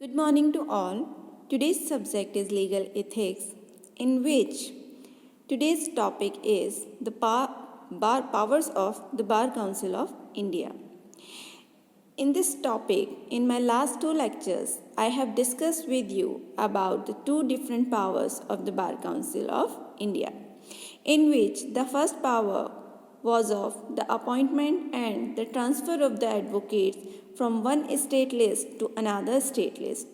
Good morning to all. Today's subject is legal ethics, in which today's topic is the powers of the Bar Council of India. In this topic, in my last two lectures, I have discussed with you about the two different powers of the Bar Council of India, in which the first power was of the appointment and the transfer of the advocates from one state list to another state list.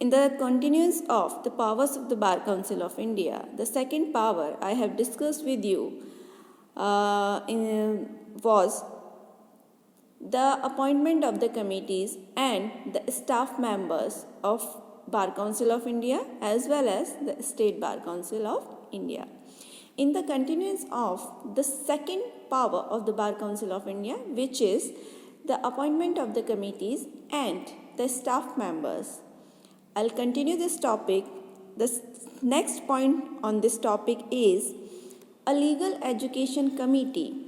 In the continuance of the powers of the Bar Council of India, the second power I have discussed with you was the appointment of the committees and the staff members of Bar Council of India as well as the State Bar Council of India. In the continuance of the second power of the Bar Council of India, which is the appointment of the committees and the staff members. I'll continue this topic. The next point on this topic is a legal education committee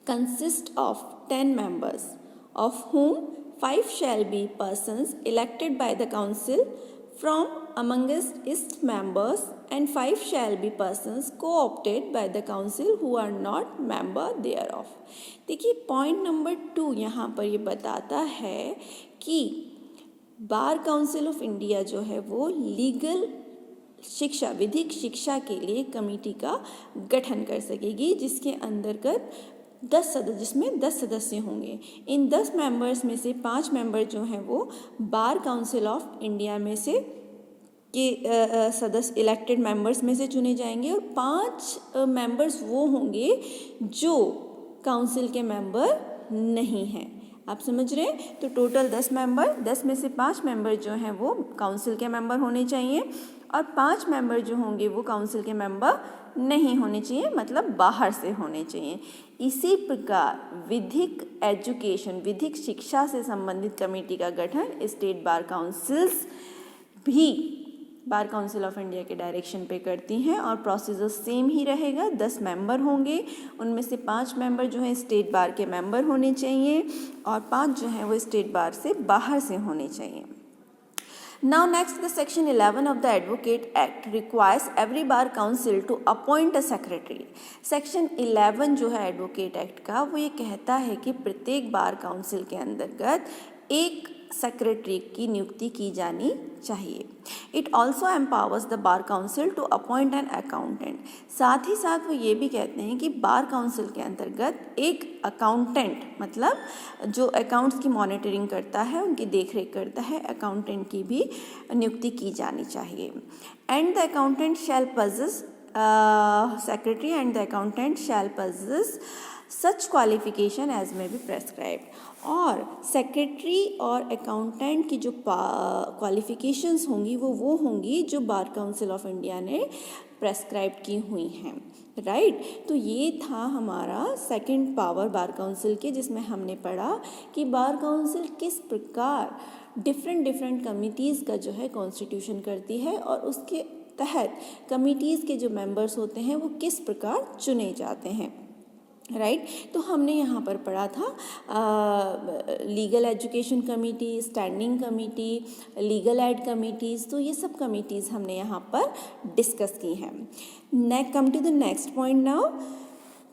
consists of 10 members, of whom 5 shall be persons elected by the council from amongst its members and 5 shall be persons co-opted by the council who are not member thereof. देखिए point number 2 यहाँ पर ये बताता है कि बार council of India जो है वो लीगल शिक्षा विधिक शिक्षा के लिए कमेटी का गठन कर सकेगी जिसके अंतर्गत 10 सदस्य होंगे। इन 10 मेंबर्स में से 5 मेंबर जो हैं वो बार काउंसिल ऑफ इंडिया में से के सदस्य इलेक्टेड मेंबर्स में से चुने जाएंगे और 5 मेंबर्स वो होंगे जो काउंसिल के मेंबर नहीं हैं। आप समझ रहे हैं? तो टोटल 10 मेंबर, 10 में से 5 मेंबर जो हैं वो काउंसिल के मेंबर होने चाहिए और 5 मेंबर जो होंगे वो काउंसिल के मेंबर नहीं होने चाहिए, मतलब बाहर से होने चाहिए। इसी प्रकार विधिक एजुकेशन विधिक शिक्षा से संबंधित कमेटी का गठन स्टेट बार काउंसिल्स भी बार काउंसिल ऑफ इंडिया के डायरेक्शन पे करती हैं और प्रोसीजर सेम ही रहेगा। 10 मेंबर होंगे, उनमें से 5 मेंबर जो हैं स्टेट बार के मेंबर होने चाहिए और 5 जो हैं वो स्टेट बार से बाहर से होने चाहिए। Now next, the section 11 of the Advocate Act requires every bar council to appoint a secretary. Section 11 जो है Advocate Act का वो ये कहता है कि प्रत्येक बार काउंसिल के अंतर्गत एक सेक्रेटरी की नियुक्ति की जानी चाहिए। It also empowers the bar council to appoint an accountant. साथ ही साथ वो ये भी कहते हैं कि बार काउंसिल के अंतर्गत एक अकाउंटेंट मतलब जो अकाउंट्स की मॉनिटरिंग करता है उनकी देखरेख करता है, अकाउंटेंट की भी नियुक्ति की जानी चाहिए। And the accountant shell possess secretary and the accountant shall possess such qualification as may be prescribed। और सेक्रेटरी और अकाउंटेंट की जो क्वालिफिकेशंस होंगी वो होंगी जो बार काउंसिल ऑफ इंडिया ने प्रेस्क्राइब की हुई हैं। राइट, तो ये था हमारा सेकंड पावर बार काउंसिल के, जिसमें हमने पढ़ा कि बार काउंसिल किस प्रकार डिफरेंट कमिटीज़ का जो है कॉन्स्टिट्यूशन करती है और उसके तहत कमिटीज़ के जो मेंबर्स होते हैं वो किस प्रकार चुने जाते हैं। राइट, तो हमने यहाँ पर पढ़ा था legal education committee, standing committee, legal aid committees, तो ये सब कमिटीज़ हमने यहाँ पर डिस्कस की हैं। Next come to the next point now.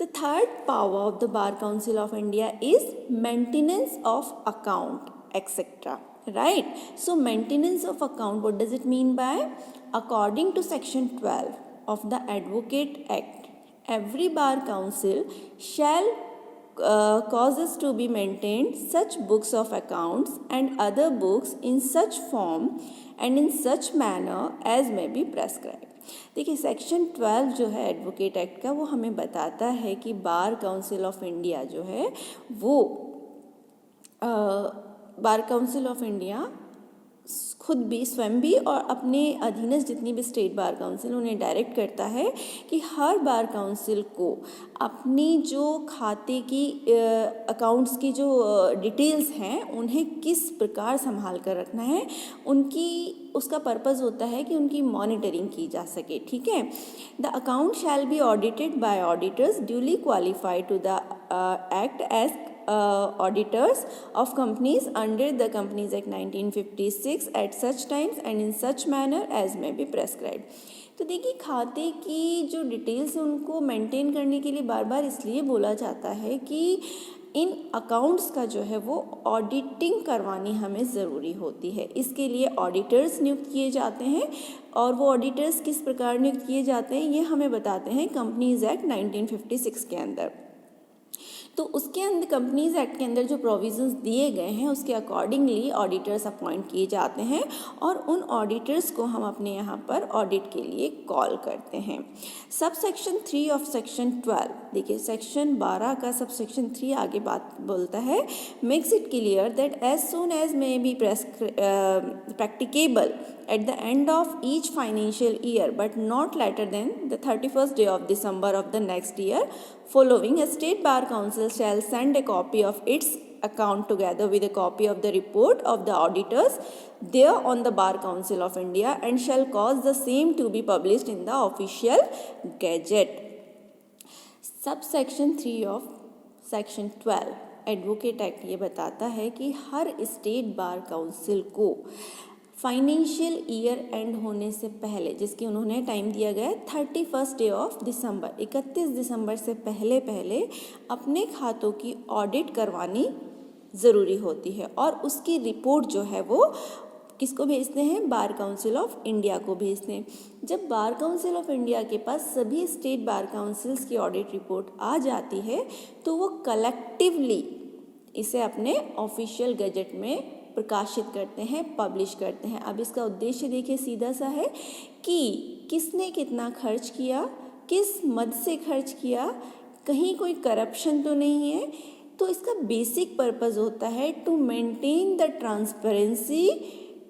The third power of the bar council of India is maintenance of account etcetera. Right, so maintenance of account, what does it mean by? According to section 12 of the Advocate Act, every bar council shall causes to be maintained such books of accounts and other books in such form and in such manner as may be prescribed। देखिए section 12 जो है advocate act का वो हमें बताता है कि बार council of India जो है वो बार काउंसिल ऑफ इंडिया खुद भी स्वयं भी और अपने अधीनस्थ जितनी भी स्टेट बार काउंसिल उन्हें डायरेक्ट करता है कि हर बार काउंसिल को अपनी जो खाते की अकाउंट्स की जो डिटेल्स हैं उन्हें किस प्रकार संभाल कर रखना है, उसका पर्पज़ होता है कि उनकी मॉनिटरिंग की जा सके। ठीक है, the account shall be audited by auditors duly qualified to the act as auditors of companies under the Companies Act 1956 at such times and in such manner as may be prescribed. तो देखिए खाते की जो details उनको maintain करने के लिए बार बार इसलिए बोला जाता है कि इन अकाउंट्स का जो है वो ऑडिटिंग करवानी हमें ज़रूरी होती है। इसके लिए ऑडिटर्स नियुक्त किए जाते हैं और वो ऑडिटर्स किस प्रकार नियुक्त किए जाते हैं ये हमें बताते हैं कंपनीज एक्ट 1956 के अंदर। तो उसके अंदर कंपनीज एक्ट के अंदर जो प्रोविजंस दिए गए हैं उसके अकॉर्डिंगली ऑडिटर्स अपॉइंट किए जाते हैं और उन ऑडिटर्स को हम अपने यहाँ पर ऑडिट के लिए कॉल करते हैं। सब सेक्शन 3 ऑफ सेक्शन 12, देखिए सेक्शन 12 का सब सेक्शन 3 आगे बात बोलता है, makes it clear that as soon as may be practicable at the end of each financial year but not later than the 31st day of December of the next year following, a State Bar Council shall send a copy of its account together with a copy of the report of the auditors there on the Bar Council of India and shall cause the same to be published in the official gazette. Subsection 3 of section 12 advocate act ये बताता है कि हर state bar council को financial year and होने से पहले, जिसकी उन्होंने टाइम दिया गया है 31 डे ऑफ दिसंबर, 31 दिसंबर से पहले पहले अपने खातों की ऑडिट करवानी ज़रूरी होती है और उसकी रिपोर्ट जो है वो किसको भेजते हैं, बार काउंसिल ऑफ इंडिया को भेजते हैं। जब बार काउंसिल ऑफ इंडिया के पास सभी स्टेट बार काउंसिल्स की ऑडिट रिपोर्ट आ जाती है तो वो कलेक्टिवली इसे अपने ऑफिशियल गजट में प्रकाशित करते हैं, पब्लिश करते हैं। अब इसका उद्देश्य देखिए सीधा सा है कि किसने कितना खर्च किया, किस मद से खर्च किया, कहीं कोई करप्शन तो नहीं है। तो इसका बेसिक पर्पस होता है to maintain the transparency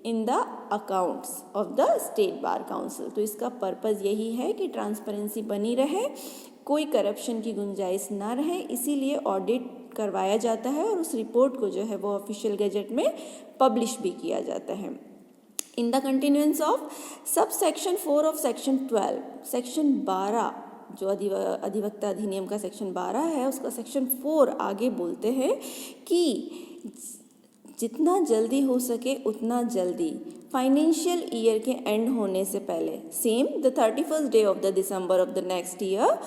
in the accounts of the state bar council. तो इसका पर्पस यही है कि ट्रांसपेरेंसी बनी रहे, कोई करप्शन की गुंजाइश ना रहे, इसीलिए ऑडिट करवाया जाता है और उस रिपोर्ट को जो है वो ऑफिशियल गजट में पब्लिश भी किया जाता है। In the continuance of sub section 4 of section 12, section 12 जो अधिवक्ता अधिनियम का सेक्शन 12 है उसका सेक्शन 4 आगे बोलते हैं कि जितना जल्दी हो सके उतना जल्दी फाइनेंशियल ईयर के एंड होने से पहले, same the 31st day of the December of the next year,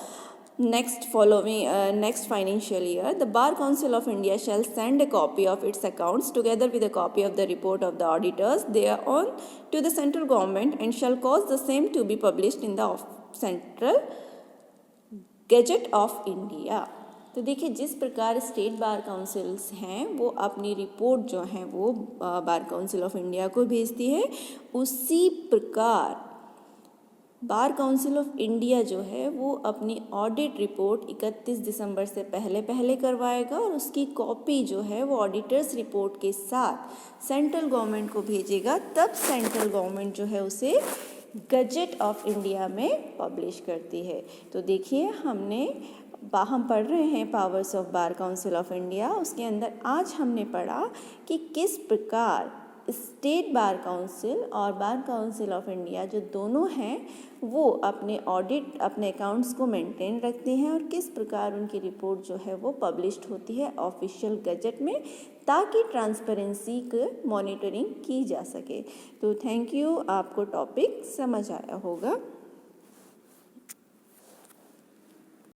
next financial year, the Bar Council of India shall send a copy of its accounts together with a copy of the report of the auditors thereon to the central government and shall cause the same to be published in the Central Gazette of India. तो देखिए जिस प्रकार state bar councils हैं वो अपनी report जो है वो बार काउंसिल ऑफ इंडिया को भेजती है, उसी प्रकार बार काउंसिल ऑफ इंडिया जो है वो अपनी ऑडिट रिपोर्ट 31 दिसंबर से पहले पहले करवाएगा और उसकी कॉपी जो है वो ऑडिटर्स रिपोर्ट के साथ सेंट्रल गवर्नमेंट को भेजेगा। तब सेंट्रल गवर्नमेंट जो है उसे गजट ऑफ इंडिया में पब्लिश करती है। तो देखिए हम पढ़ रहे हैं powers of bar council of India, उसके अंदर आज हमने पढ़ा कि किस प्रकार स्टेट बार काउंसिल और बार काउंसिल ऑफ इंडिया जो दोनों हैं वो अपने ऑडिट अपने अकाउंट्स को मेंटेन रखते हैं और किस प्रकार उनकी रिपोर्ट जो है वो पब्लिश्ड होती है ऑफिशियल गजट में ताकि ट्रांसपेरेंसी की मॉनिटरिंग की जा सके। तो थैंक यू, आपको टॉपिक समझ आया होगा।